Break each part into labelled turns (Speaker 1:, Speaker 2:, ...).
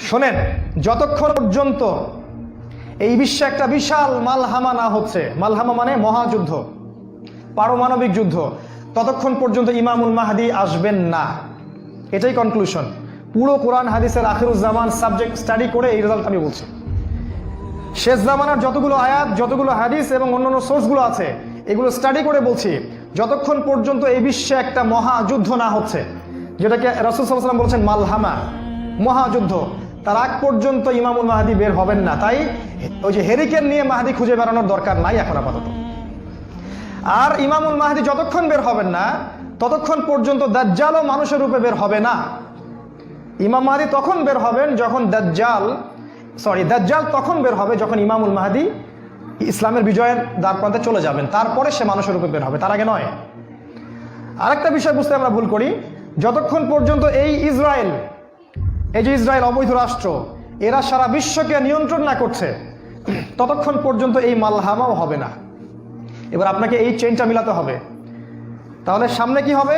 Speaker 1: শোনেন, যতক্ষণ পর্যন্ত এই বিশ্বে একটা বিশাল মালহামা না হচ্ছে, মালহামা মানে মহাযুদ্ধ, পারমাণবিক যুদ্ধ, ততক্ষণ পর্যন্ত ইমামুল মাহদি আসবেন না। এটাই কনক্লুশন। পুরো কোরআন হাদিসের আখিরুজ্জামান সাবজেক্ট স্টাডি করে এই রেজাল্ট আমি বলছি। শেষ জামানার যতগুলো আয়াত, যতগুলো হাদিস এবং অন্যান্য সোর্সগুলো আছে, এগুলো স্টাডি করে বলছি, যতক্ষণ পর্যন্ত এই বিশ্বে একটা মহাযুদ্ধ না হচ্ছে, যেটাকে রাসূল সাল্লাল্লাহু আলাইহি ওয়াসাল্লাম বলেছেন মালহামা, মহাযুদ্ধ, তার আগ পর্যন্ত ইমামুল মাহদি বের হবেন না। তাই ওই যে হেরিকেন নিয়ে মাহদি খুঁজে বেড়ানোর দরকার নাই এখন আপাতত। আর ইমামুল মাহদি যতক্ষণ বের হবেন না, ততক্ষণ পর্যন্ত দাজ্জালও মানুষের রূপে বের হবে না। ইমাম মাহদি তখন বের হবেন যখন দাজ্জাল তখন বের হবে যখন ইমামুল মাহদি ইসলামের বিজয়ের দ্বার প্রান্তে চলে যাবেন, তারপরে সে মানুষের রূপে বের হবে, তার আগে নয়। আরেকটা বিষয় বুঝতে আমরা ভুল করি, যতক্ষণ পর্যন্ত এই যে ইসরায়েল অবৈধ রাষ্ট্র, এরা সারা বিশ্বকে নিয়ন্ত্রণ না করছে, ততক্ষণ পর্যন্ত এই মালহামাও হবে না। এবার আপনাকে এই চেইনটা মিলাতে হবে। তাহলে সামনে কি হবে?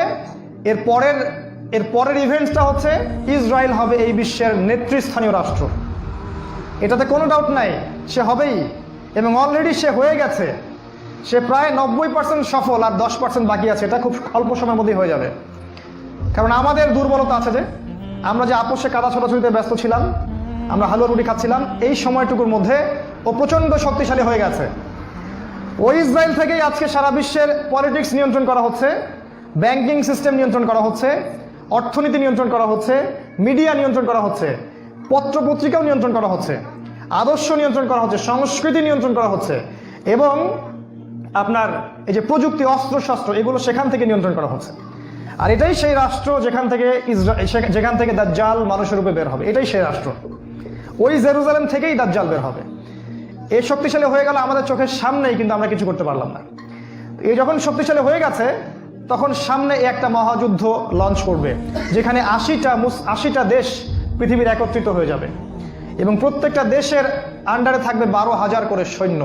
Speaker 1: এর পরের ইভেন্টসটা হচ্ছে ইসরায়েল হবে এই বিশ্বের নেতৃস্থানীয় রাষ্ট্র। এটাতে কোনো ডাউট নাই, সে হবেই, এবং অলরেডি সে হয়ে গেছে। সে প্রায় 90% সফল, আর 10% বাকি আছে। এটা খুব অল্প সময়ের মধ্যেই হয়ে যাবে। কারণ আমাদের দুর্বলতা আছে যে আমরা যে আপোষে কাদা ছোটাছুটিতে ব্যস্ত ছিলাম, আমরা হালুয়া রুটি খাচ্ছিলাম, এই সময়টুকুর মধ্যে ও প্রচণ্ড শক্তিশালী হয়ে গেছে। ওই ইসরায়েল থেকেই আজকে সারা বিশ্বের পলিটিক্স নিয়ন্ত্রণ করা হচ্ছে, ব্যাংকিং সিস্টেম নিয়ন্ত্রণ করা হচ্ছে, অর্থনীতি নিয়ন্ত্রণ করা হচ্ছে, মিডিয়া নিয়ন্ত্রণ করা হচ্ছে, পত্রপত্রিকাও নিয়ন্ত্রণ করা হচ্ছে, আদর্শ নিয়ন্ত্রণ করা হচ্ছে, সংস্কৃতি নিয়ন্ত্রণ করা হচ্ছে, এবং আপনার এই যে প্রযুক্তি, অস্ত্রশস্ত্র, এগুলো সেখান থেকে নিয়ন্ত্রণ করা হচ্ছে। আর এটাই সেই রাষ্ট্র যেখান থেকে দাজ্জাল মানুষের রূপে বের হবে। এটাই সেই রাষ্ট্র। ওই জেরুজালেম থেকেই দাজ্জাল বের হবে। এই শক্তিশালী হয়ে গেল আমাদের চোখের সামনেই, কিন্তু আমরা কিছু করতে পারলাম না। এই যখন শক্তিশালী হয়ে গেছে, তখন সামনে একটা মহাযুদ্ধ লঞ্চ করবে, যেখানে 80টা দেশ পৃথিবীর একত্রিত হয়ে যাবে, এবং প্রত্যেকটা দেশের আন্ডারে থাকবে 12,000 করে সৈন্য।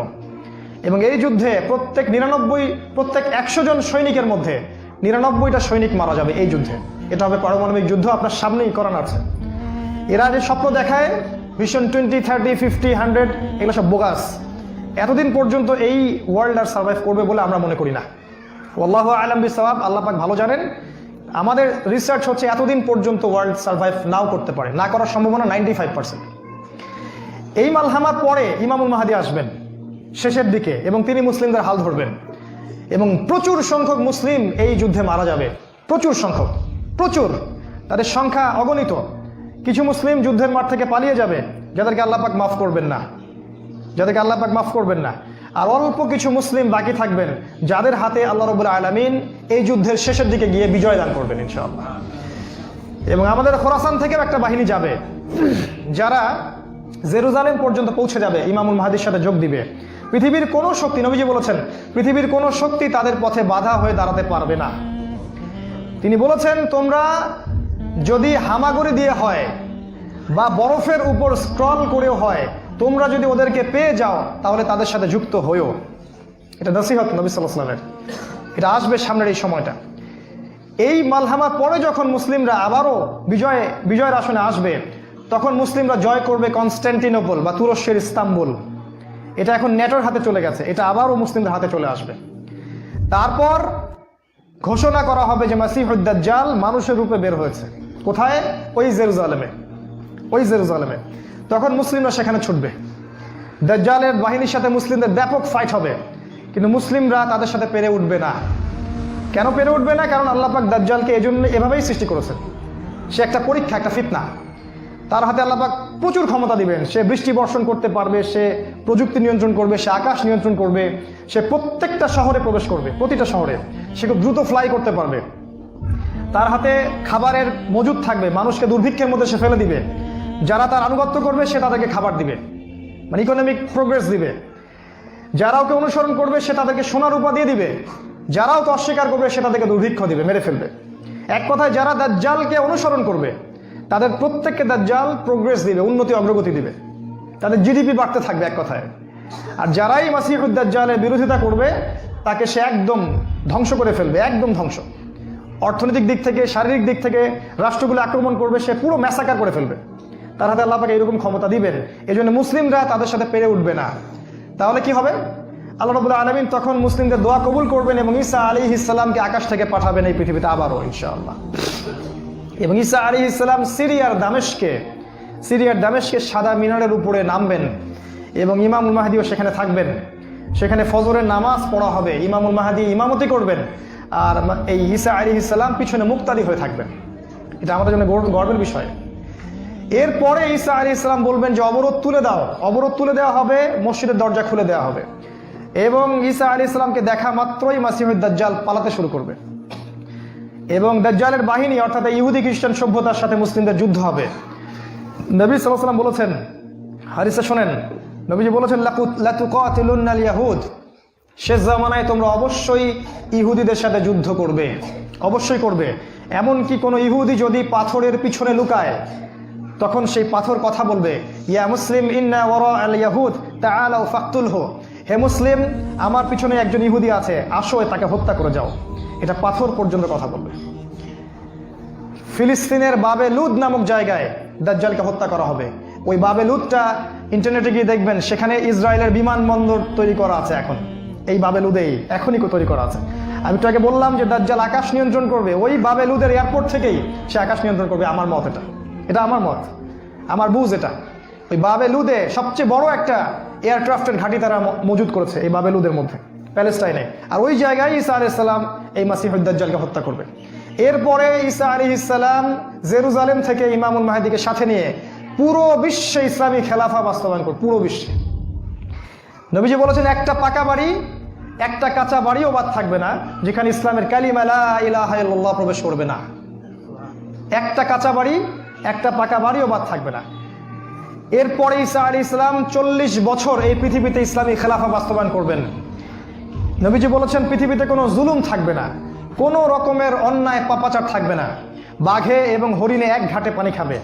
Speaker 1: এবং এই যুদ্ধে প্রত্যেক 100 জন সৈনিকের মধ্যে 99টা সৈনিক মারা যাবে এই যুদ্ধে। এটা হবে পারমাণবিক যুদ্ধ, আপনার সামনেই করান আছে। এরা যে স্বপ্ন দেখায় ভিশন 20, 30, 50, 100, এগুলো সব বোগাস। এতদিন পর্যন্ত এই ওয়ার্ল্ড আর সার্ভাইভ করবে বলে আমরা মনে করি না। আল্লাহু আ'লাম বিসওয়াব, আল্লাহ পাক ভালো জানেন। আমাদের রিসার্চ হচ্ছে এতদিন পর্যন্ত ওয়ার্ল্ড সার্ভাইভ নাও করতে পারে, না করার সম্ভাবনা 95%। এই মালহামার পরে ইমামুল মাহদি আসবেন শেষের দিকে, এবং তিনি মুসলিমদের হাল ধরবেন, এবং প্রচুর সংখ্যক মুসলিম এই যুদ্ধে মারা যাবে। প্রচুর সংখ্যক, প্রচুর, তাদের সংখ্যা অগণিত। কিছু মুসলিম যুদ্ধের মাঠ থেকে পালিয়ে যাবে, যাদেরকে আল্লাহ পাক মাফ করবেন না, আর অল্প কিছু মুসলিম বাকি থাকবেন, যাদের হাতে আল্লাহ রাব্বুল আলামিন এই যুদ্ধের শেষের দিকে গিয়ে বিজয় দান করবেন ইনশাআল্লাহ। এবং আমাদের খোরাসান থেকেও একটা বাহিনী যাবে, যারা জেরুজালেম পর্যন্ত পৌঁছে যাবে, ইমামুল মাহদির সাথে যোগ দিবে। পৃথিবীর কোনো শক্তি, নবীজি বলেছেন, পৃথিবীর কোনো শক্তি তাদের পথে বাধা হয়ে দাঁড়াতে পারবে না। তিনি বলেছেন, তোমরা যদি হামাগুড়ি দিয়ে হয় বা বরফের উপর স্ক্রল করেও হয়, তোমরা যদি ওদেরকে পেয়ে যাও, তাহলে তাদের সাথে যুক্ত হয়েও। এটা নসিহত নবী সাল্লাল্লাহু আলাইহি ওয়াসাল্লামের। এটা আসবে সামনের এই সময়টা। এই মালহামার পরে যখন মুসলিমরা আবারও বিজয়ের আসনে আসবে, তখন মুসলিমরা জয় করবে কনস্ট্যান্টিনোপল বা তুরস্কের ইস্তাম্বুল। এটা এখন নেটোর হাতে চলে গেছে, এটা আবারও মুসলিমদের হাতে চলে আসবে। তারপর ঘোষণা করা হবে যে মাসিহুদ দাজ্জাল মানুষের রূপে বের হয়েছে। কোথায়? ওই জেরুজালেমে। তখন মুসলিমরা সেখানে ছুটবে। দাজ্জালের বাহিনীর সাথে মুসলিমদের ব্যাপক ফাইট হবে, কিন্তু মুসলিমরা তাদের সাথে পেরে উঠবে না। কেন পেরে উঠবে না? কারণ আল্লাহ পাক দাজ্জালকে এভাবেই সৃষ্টি করেছেন। সে একটা পরীক্ষা, একটা ফিতনা। তার হাতে আল্লাহ পাক প্রচুর ক্ষমতা দিবেন। সে বৃষ্টি বর্ষণ করতে পারবে, সে প্রযুক্তি নিয়ন্ত্রণ করবে, সে আকাশ নিয়ন্ত্রণ করবে, সে প্রত্যেকটা শহরে প্রবেশ করবে, প্রতিটা শহরে। সে খুব দ্রুত ফ্লাই করতে পারবে। তার হাতে খাবারের মজুদ থাকবে, মানুষকে দুর্ভিক্ষের মধ্যে সে ফেলে দিবে। যারা তার আনুগত্য করবে সে তাদেরকে খাবার দিবে, মানে ইকোনমিক প্রোগ্রেস দিবে। যারা ওকে অনুসরণ করবে সে তাদেরকে সোনা রূপা দিয়ে দিবে। যারা ওকে অস্বীকার করবে সে তাদেরকে দুর্ভিক্ষ দিবে, মেরে ফেলবে। এক কথায় যারা দাজ্জালকে অনুসরণ করবে তাদের প্রত্যেককে দাজ্জাল প্রোগ্রেস দিবে, উন্নতি অগ্রগতি দিবে, তাদের জিডিপি বাড়তে থাকবে এক কথায়। আর যারাই মাসিহুদ দাজ্জালের বিরোধিতা করবে তাকে সে একদম ধ্বংস করে ফেলবে, একদম ধ্বংস। অর্থনৈতিক দিক থেকে, শারীরিক দিক থেকে রাষ্ট্রগুলো আক্রমণ করবে, সে পুরো ম্যাসাকার করে ফেলবে। তার হাতে আল্লাহ পাক এরকম ক্ষমতা দিবেন, এই জন্য মুসলিমরা তাদের সাথে পেরে উঠবে না। তাহলে কি হবে? আল্লাহ রাব্বুল আলামিন তখন মুসলিমদের দোয়া কবুল করবেন এবং ঈসা আলাইহিস সালামকে আকাশ থেকে পাঠাবেন এই পৃথিবীতে আবারও ইনশাআল্লাহ। এবং ঈসা আলাইহিস সালাম সিরিয়ার দামেস্কে সাদা মিনারের উপরে নামবেন এবং ইমামুল মাহদিও সেখানে থাকবেন। সেখানে ফজরের নামাজ পড়া হবে, ইমামুল মাহদি ইমামতি করবেন, আর এই ঈসা আলাইহিস সালাম পিছনে মুক্তাদি হয়ে থাকবেন। এটা আমাদের জন্য গর্বের বিষয়। এরপরে ঈসা আলাইহিস সালাম বলবেন যে অবরোধ তুলে দেওয়া হবে, মসজিদের দরজা খুলে দেওয়া হবে এবং ঈসা আলাইহিস সালামকে দেখা মাত্রই মাসিহুদ দাজ্জাল পালাতে শুরু করবে এবং দাজ্জালের বাহিনী অর্থাৎ ইহুদি খ্রিস্টান সভ্যতার সাথে মুসলিমদের যুদ্ধ হবে। নবী সাল্লাল্লাহু আলাইহি ওয়াসাল্লাম বলেছেন, হাদিসে শোনেন, নবীজি বলেছেন লাতুকাতিলুন্নাল ইয়াহুদ, শেষ জামানায় তোমরা অবশ্যই ইহুদিদের সাথে যুদ্ধ করবে, অবশ্যই করবে। এমনকি কোনো ইহুদি যদি পাথরের পিছনে লুকায় তখন সেই পাথর কথা বলবে, ইয়া মুসলিম ইন্না ওয়ারা আল ইয়াহুদ তাআলাউ ফাকতুলহু, হে মুসলিম আমার পিছনে একজন ইহুদি আছে, আসো তাকে হত্যা করে যাও। এটা পাথর পর্যন্ত কথা বলবে। ফিলিস্তিনের বাবে লুদ নামক জায়গায় দাজ্জালকে হত্যা করা হবে। ওই বাবে লুদটা ইন্টারনেটে গিয়ে দেখবেন, সেখানে ইসরায়েলের বিমানবন্দর তৈরি করা আছে এখন, এই বাবে লুদেই এখনই তৈরি করা আছে। আমি তো আগে বললাম যে দাজ্জাল আকাশ নিয়ন্ত্রণ করবে, ওই বাবে লুদের এয়ারপোর্ট থেকেই সে আকাশ নিয়ন্ত্রণ করবে। আমার মত এটা আমার মত, আমার বুঝ এটা। ওই বাবে লুদে সবচেয়ে বড় একটা এয়ারক্রাফটের ঘাঁটি তারা মজুদ করেছে এই বাবে লুদের মধ্যে, প্যালেস্টাইনে। আর ওই জায়গায় ঈসা আলাইহিস সালাম এই মাসিহুদ দাজ্জালকে হত্যা করবে। এরপরে ঈসা আলাইহিস সালাম জেরুজালেম থেকে ইমামুল মাহদিকে সাথে নিয়ে পুরো বিশ্বে ইসলামী খেলাফা বাস্তবায়ন করবে, পুরো বিশ্বে। নবীজি বলেছেন একটা পাকা বাড়ি, একটা কাঁচা বাড়িও বাদ থাকবে না যেখানে ইসলামের কালিমা লা ইলাহা ইল্লাল্লাহ প্রবেশ করবে না। একটা কাঁচা বাড়ি, একটা পাকা বাড়িও বাদ থাকবে না। এরপরে ঈসা আলাইহিস সালাম 40 বছর এই পৃথিবীতে ইসলামী খেলাফা বাস্তবায়ন করবেন। নবীজি বলেছেন পৃথিবীতে কোনো জুলুম থাকবে না, কোনো রকমের অন্যায় পাপাচার থাকবে না। বাঘে এবং হরিণে এক ঘাটে পানি খাবে,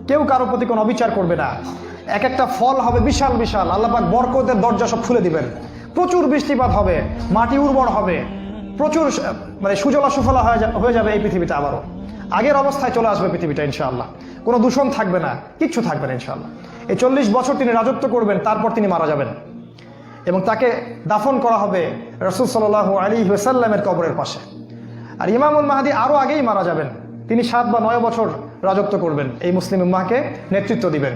Speaker 1: কেউ কারো প্রতি কোনো অবিচার করবে না। এক একটা ফল হবে বিশাল বিশাল, আল্লাহ পাক বরকতের দরজা সব খুলে দিবেন। প্রচুর বৃষ্টিপাত হবে, মাটি উর্বর হবে, প্রচুর সুজলা সুফলা হয়ে যাবে এই পৃথিবীতে। আবারও আগের অবস্থায় চলে আসবে পৃথিবীটা ইনশাআল্লাহ। কোনো দূষণ থাকবে না, কিচ্ছু থাকবে না ইনশাআল্লাহ। এই 40 বছর তিনি রাজত্ব করবেন, তারপর তিনি মারা যাবেন এবং তাকে দাফন করা হবে রাসূল সাল্লাল্লাহু আলাইহি ওয়াসাল্লামের কবরের পাশে। আর ইমামুল মাহদি আরও আগেই মারা যাবেন, তিনি 7 বা 9 বছর রাজত্ব করবেন, এই মুসলিম উম্মাহকে নেতৃত্ব দিবেন।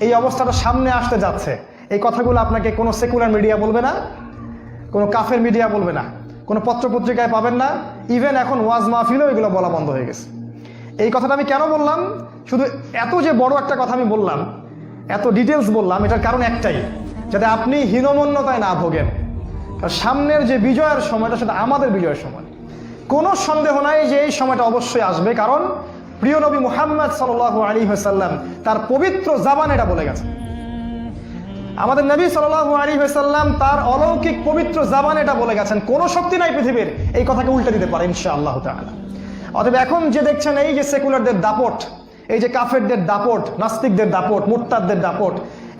Speaker 1: এই অবস্থাটা সামনে আসতে যাচ্ছে। এই কথাগুলো আপনাকে কোনো সেকুলার মিডিয়া বলবে না, কোনো কাফের মিডিয়া বলবে না, কোনো পত্রপত্রিকায় পাবেন না। ইভেন এখন ওয়াজ মাহফিলেও এগুলো বলা বন্ধ হয়ে গেছে। এই কথাটা আমি কেন বললাম, শুধু এত যে বড় একটা কথা আমি বললাম, এত ডিটেলস বললাম, এটার কারণ একটাই, যাতে আপনি হীনমন্যতায় না ভোগেন। কারণ সামনের যে বিজয়ের সময়টা, সেটা আমাদের বিজয়ের সময়। কোনো সন্দেহ নাই যে এই সময়টা অবশ্যই আসবে, কারণ প্রিয় নবী মুহাম্মদ সাল্লাল্লাহু আলাইহি ওয়াসাল্লাম তার পবিত্র জাবান এটা বলে গেছে। আমাদের নবী সাল্লাল্লাহু আলাইহি ওয়াসাল্লাম তার অলৌকিক পবিত্র জাবান এটা বলে গেছেন, কোনো শক্তি নাই পৃথিবীর এই কথাকে উল্টে দিতে পারে ইনশাআল্লাহ তাআলা। অতএব এখন যে দেখছেন এই যে সেকুলারদের দাপট, এই যে কাফেরদের দাপট, নাস্তিকদের দাপট, মুরতাদদের দাপট,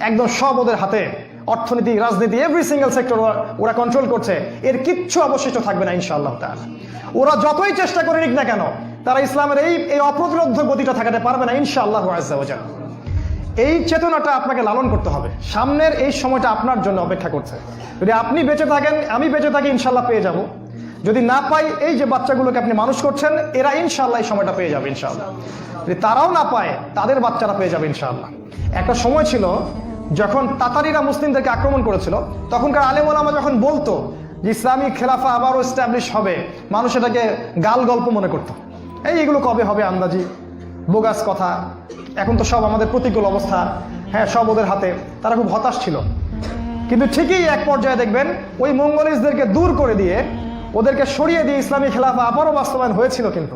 Speaker 1: একদম সব ওদের হাতে। অর্থনীতি, রাজনীতি, এভরি সিঙ্গেল সেক্টর ওরা কন্ট্রোল করছে। এর কিচ্ছু অবশিষ্ট থাকবে না ইনশাআল্লাহ তাআলা। ওরা যতই চেষ্টা করে নিক না কেন, তারা ইসলামের এই অপ্রতিরোধ্য গতিটা থাকাতে পারবে না ইনশাআল্লাহু আযজা ওয়া জাল্লা। এই চেতনাটা আপনাকে লালন করতে হবে। সামনের এই সময়টা আপনার জন্য অপেক্ষা করছে। যদি আপনি বেঁচে থাকেন, আমি বেঁচে থাকি, ইনশাআল্লাহ পেয়ে যাব। যদি না পাই, এই যে বাচ্চাগুলোকে আপনি মানুষ করছেন, এরা ইনশাআল্লাহ এই সময়টা পেয়ে যাবে ইনশাআল্লাহ। যদি তারাও না পায়, তাদের বাচ্চারা পেয়ে যাবে ইনশাআল্লাহ। একটা সময় ছিল যখন তাতারিরা মুসলিমদেরকে আক্রমণ করেছিল, তখনকার আলেম ওলামা যখন বলতো যে ইসলামী খেলাফা আবারও এস্টাবলিশ হবে, মানুষ এটাকে গাল গল্প মনে করত। এইগুলো কবে হবে, আন্দাজি বোগাস কথা। এখন তো সব আমাদের প্রতিকূল অবস্থা, হ্যাঁ, সব ওদের হাতে। তারা খুব হতাশ ছিল। কিন্তু ঠিকই এক পর্যায়ে দেখবেন ওই মঙ্গলিজদেরকে দূর করে দিয়ে, ওদেরকে সরিয়ে দিয়ে ইসলামী খেলাফা আবারও বাস্তবায়ন হয়েছিল, কিন্তু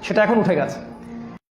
Speaker 1: সেটা এখন উঠে গেছে।